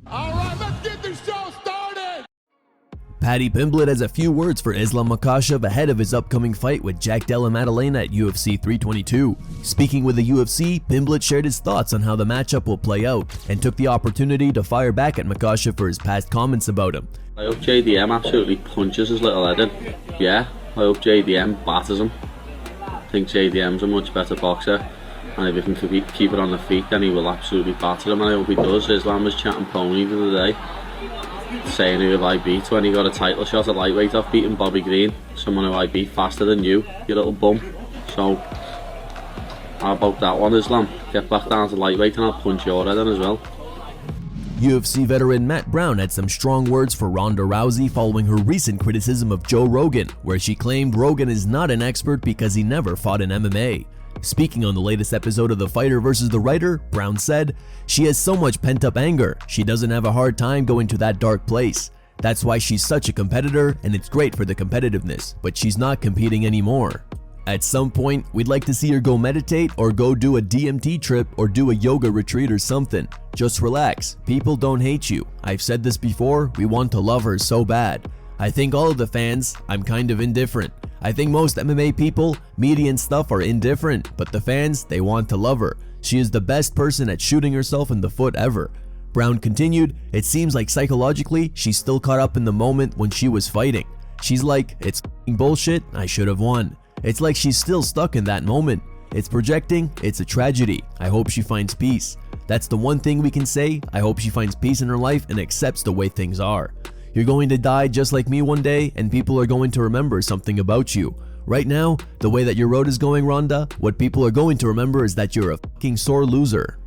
All right, let's get this show started. Paddy Pimblett has a few words for Islam Makhachev ahead of his upcoming fight with Jack Della Maddalena at UFC 322. Speaking with the UFC, Pimblett shared his thoughts on how the matchup will play out and took the opportunity to fire back at Makhachev for his past comments about him. I hope JDM absolutely punches his little head in. Yeah, I hope JDM batters him. I think JDM's a much better boxer, and if he can keep it on the feet, then he will absolutely batter him, and I hope he does. Islam was chatting pony the other day, saying who have I beat when he got a title shot at lightweight off beating Bobby Green, someone who I beat faster than you little bum. So, how about that one, Islam? Get back down to lightweight and I'll punch your head in as well. UFC veteran Matt Brown had some strong words for Ronda Rousey following her recent criticism of Joe Rogan, where she claimed Rogan is not an expert because he never fought in MMA. Speaking on the latest episode of The Fighter vs. the Writer, Brown said, "She has so much pent-up anger, she doesn't have a hard time going to that dark place. That's why she's such a competitor, and it's great for the competitiveness, but she's not competing anymore. At some point, we'd like to see her go meditate or go do a DMT trip or do a yoga retreat or something. Just relax. People don't hate you. I've said this before, we want to love her so bad. I think all of the fans, I'm kind of indifferent. I think most MMA people, media and stuff are indifferent, but the fans, they want to love her. She is the best person at shooting herself in the foot ever." Brown continued, "It seems like psychologically, she's still caught up in the moment when she was fighting. She's like, it's f***ing bullshit, I should have won. It's like she's still stuck in that moment. It's projecting, it's a tragedy. I hope she finds peace. That's the one thing we can say. I hope she finds peace in her life and accepts the way things are. You're going to die just like me one day, and people are going to remember something about you. Right now, the way that your road is going, Ronda, what people are going to remember is that you're a fucking sore loser."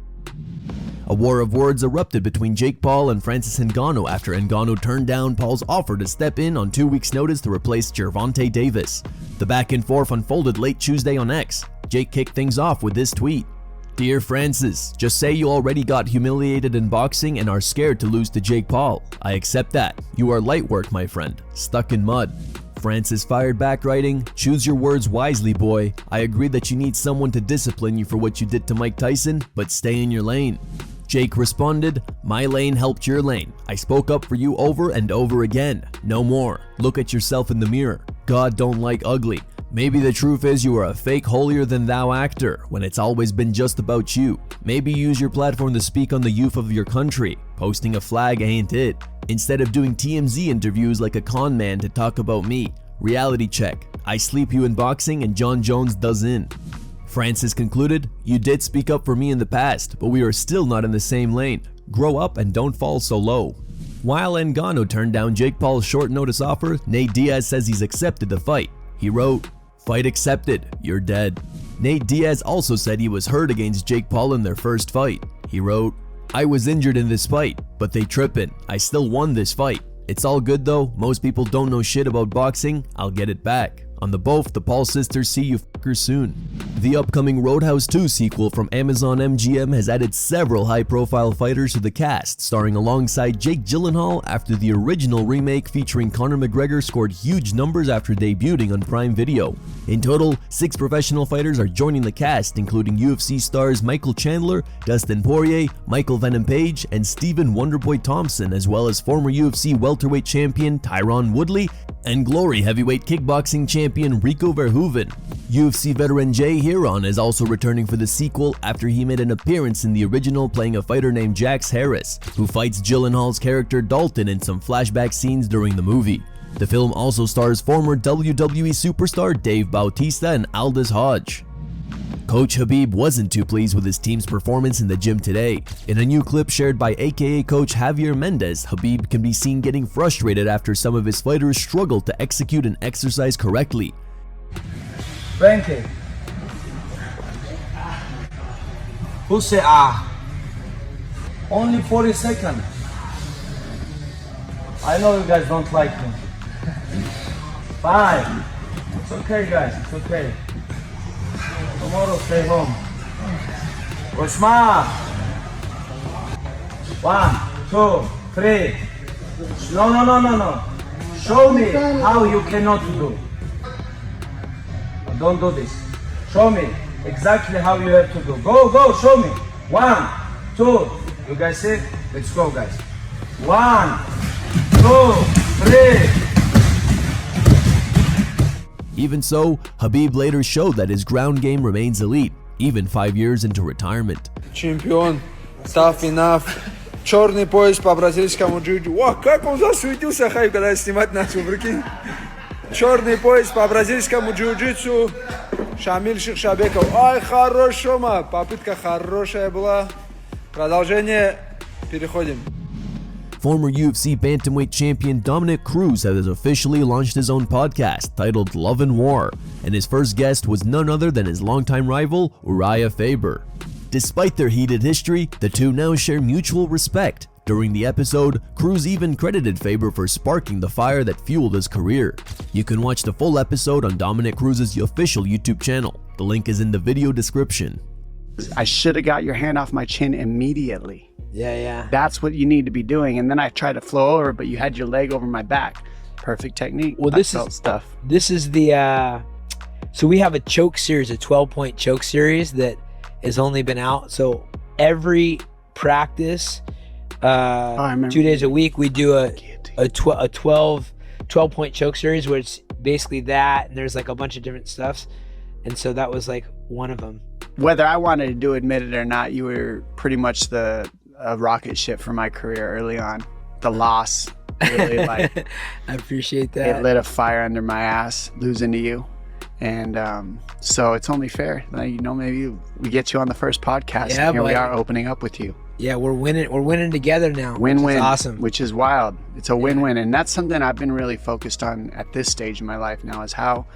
A war of words erupted between Jake Paul and Francis Ngannou after Ngannou turned down Paul's offer to step in on 2 weeks' notice to replace Gervonta Davis. The back and forth unfolded late Tuesday on X. Jake kicked things off with this tweet. "Dear Francis, just say you already got humiliated in boxing and are scared to lose to Jake Paul. I accept that. You are light work, my friend. Stuck in mud." Francis fired back writing, "Choose your words wisely, boy. I agree that you need someone to discipline you for what you did to Mike Tyson, but stay in your lane." Jake responded, "My lane helped your lane. I spoke up for you over and over again. No more. Look at yourself in the mirror. God don't like ugly. Maybe the truth is you are a fake holier-than-thou actor when it's always been just about you. Maybe use your platform to speak on the youth of your country. Posting a flag ain't it. Instead of doing TMZ interviews like a con man to talk about me. Reality check. I sleep you in boxing and John Jones doesn't." Francis concluded, "You did speak up for me in the past, but we are still not in the same lane. Grow up and don't fall so low." While Ngannou turned down Jake Paul's short notice offer, Nate Diaz says he's accepted the fight. He wrote, "Fight accepted, you're dead." Nate Diaz also said he was hurt against Jake Paul in their first fight. He wrote, "I was injured in this fight, but they trippin'. I still won this fight. It's all good though, most people don't know shit about boxing, I'll get it back." On the both, the Paul sisters see you fuckers soon. The upcoming Roadhouse 2 sequel from Amazon MGM has added several high-profile fighters to the cast, starring alongside Jake Gyllenhaal after the original remake featuring Conor McGregor scored huge numbers after debuting on Prime Video. In total, 6 professional fighters are joining the cast, including UFC stars Michael Chandler, Dustin Poirier, Michael Venom Page, and Stephen Wonderboy Thompson, as well as former UFC welterweight champion Tyron Woodley and Glory heavyweight kickboxing champion Rico Verhoeven. UFC veteran Jay Heron is also returning for the sequel after he made an appearance in the original playing a fighter named Jax Harris, who fights Gyllenhaal's character Dalton in some flashback scenes during the movie. The film also stars former WWE superstar Dave Bautista and Aldous Hodge. Coach Khabib wasn't too pleased with his team's performance in the gym today. In a new clip shared by aka Coach Javier Mendez, Khabib can be seen getting frustrated after some of his fighters struggled to execute an exercise correctly. 20. Who say ah? Only 40 seconds. I know you guys don't like me. 5. It's okay guys, it's okay. Tomorrow stay home. Roshma. 1, 2, 3. No. Show me how you cannot do. Don't do this. Show me exactly how you have to do. Go, show me. 1, 2. You guys see? Let's go, guys. 1, 2, 3. Even so, Khabib later showed that his ground game remains elite, even 5 years into retirement. Чемпион, tough enough. Черный пояс по бразильскому джиу-джитсу. О, как он засветился, Хайп, когда я снимать начал, прикинь. Черный пояс по бразильскому джиу-джитсу. Шамиль Шихшабеков. Ай, хорошо, попытка хорошая была. Продолжение. Переходим. Former UFC bantamweight champion Dominick Cruz has officially launched his own podcast titled Love and War, and his first guest was none other than his longtime rival, Urijah Faber. Despite their heated history, the two now share mutual respect. During the episode, Cruz even credited Faber for sparking the fire that fueled his career. You can watch the full episode on Dominick Cruz's official YouTube channel. The link is in the video description. I should have got your hand off my chin immediately. Yeah. That's what you need to be doing. And then I tried to flow over, but you had your leg over my back. Perfect technique. Well, this is the so we have a choke series, a 12-point choke series that has only been out. So every practice, 2 days a week, we do a 12-point choke series where it's basically that, and there's like a bunch of different stuffs. And so that was like one of them. Whether I wanted to do admit it or not, you were pretty much the rocket ship for my career early on. The loss really like I appreciate that. It lit a fire under my ass losing to you. And so it's only fair that, you know, maybe we get you on the first podcast. Yeah, and here we are opening up with you. Yeah, we're winning together now. Win-win. Awesome. Which is wild. It's a win-win. And that's something I've been really focused on at this stage in my life now, is how,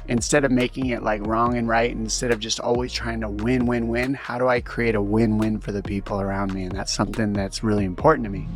instead of making it like wrong and right, instead of just always trying to win, how do I create a win-win for the people around me? And that's something that's really important to me.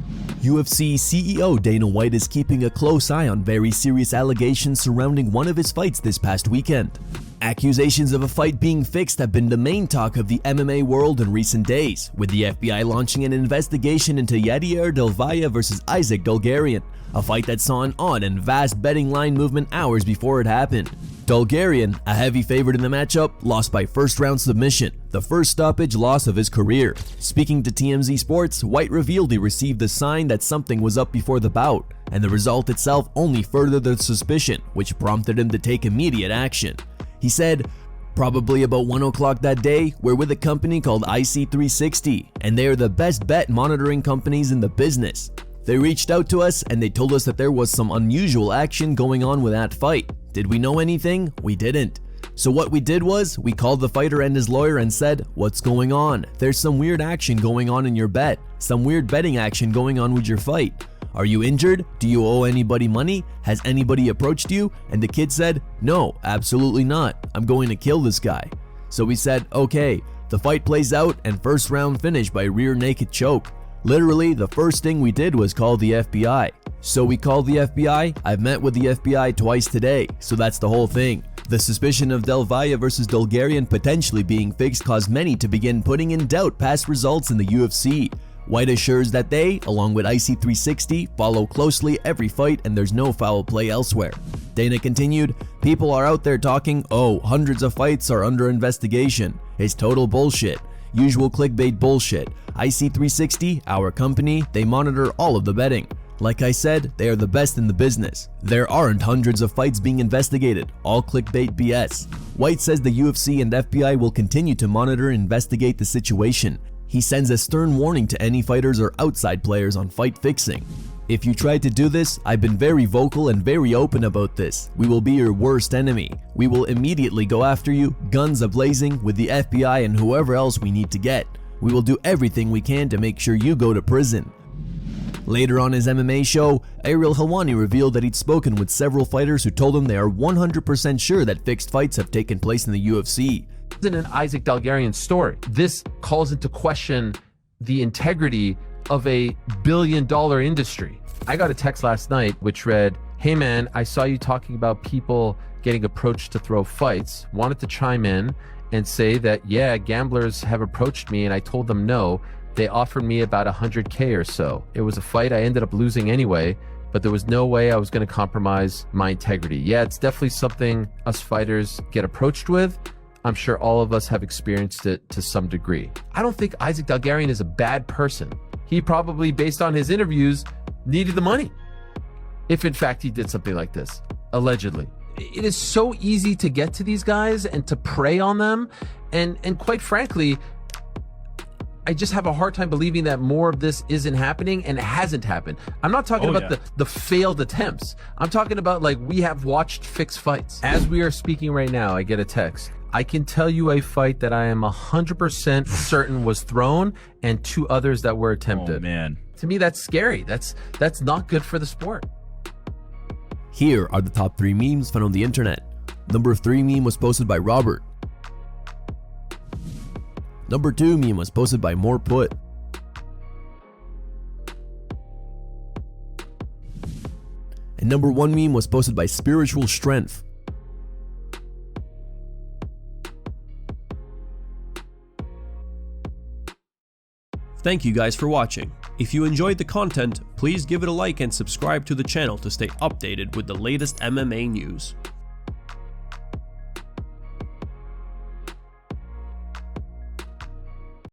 UFC CEO Dana White is keeping a close eye on very serious allegations surrounding one of his fights this past weekend. Accusations of a fight being fixed have been the main talk of the MMA world in recent days, with the FBI launching an investigation into Yadier Del Valle versus Isaac Dulgarian, a fight that saw an odd and vast betting line movement hours before it happened. Dulgarian, a heavy favorite in the matchup, lost by first-round submission, the first stoppage loss of his career. Speaking to TMZ Sports, White revealed he received a sign that something was up before the bout, and the result itself only furthered the suspicion, which prompted him to take immediate action. He said, "Probably about 1 o'clock that day, we're with a company called IC360, and they are the best bet monitoring companies in the business. They reached out to us and they told us that there was some unusual action going on with that fight. Did we know anything? We didn't. So what we did was, we called the fighter and his lawyer and said, what's going on? There's some weird action going on in your bet. Some weird betting action going on with your fight. Are you injured? Do you owe anybody money? Has anybody approached you?" And the kid said, "No, absolutely not. I'm going to kill this guy." So we said, okay. The fight plays out and first round finish by rear naked choke. Literally, the first thing we did was call the FBI. So we called the FBI. I've met with the FBI twice today, so that's the whole thing. The suspicion of Del Valle versus Dulgarian potentially being fixed caused many to begin putting in doubt past results in the UFC. White assures that they, along with IC360, follow closely every fight and there's no foul play elsewhere. Dana continued, "People are out there talking, oh, hundreds of fights are under investigation. It's total bullshit. Usual clickbait bullshit. IC360, our company, they monitor all of the betting. Like I said, they are the best in the business. There aren't hundreds of fights being investigated, all clickbait BS." White says the UFC and FBI will continue to monitor and investigate the situation. He sends a stern warning to any fighters or outside players on fight fixing. "If you try to do this, I've been very vocal and very open about this. We will be your worst enemy. We will immediately go after you, guns a-blazing, with the FBI and whoever else we need to get. We will do everything we can to make sure you go to prison." Later on his MMA show, Ariel Helwani revealed that he'd spoken with several fighters who told him they are 100% sure that fixed fights have taken place in the UFC. This isn't an Isaac Dulgarian story. This calls into question the integrity of a billion-dollar industry. I got a text last night which read, "Hey man, I saw you talking about people getting approached to throw fights. Wanted to chime in and say that, yeah, gamblers have approached me and I told them no. They offered me about 100K or so. It was a fight I ended up losing anyway, but there was no way I was going to compromise my integrity." Yeah, it's definitely something us fighters get approached with. I'm sure all of us have experienced it to some degree. I don't think Isaac Dulgarian is a bad person. he probably, based on his interviews, needed the money. If in fact he did something like this, allegedly. It is so easy to get to these guys and to prey on them. And quite frankly, I just have a hard time believing that more of this isn't happening, and it hasn't happened. I'm not talking about the failed attempts. I'm talking about, like, we have watched fixed fights. As we are speaking right now, I get a text. I can tell you a fight that I am 100% certain was thrown, and 2 others that were attempted. Oh, man. To me, that's scary. That's not good for the sport. Here are the top 3 memes found on the internet. Number 3 meme was posted by Robert. Number 2 meme was posted by More Put. And number 1 meme was posted by Spiritual Strength. Thank you guys for watching. If you enjoyed the content, please give it a like and subscribe to the channel to stay updated with the latest MMA news.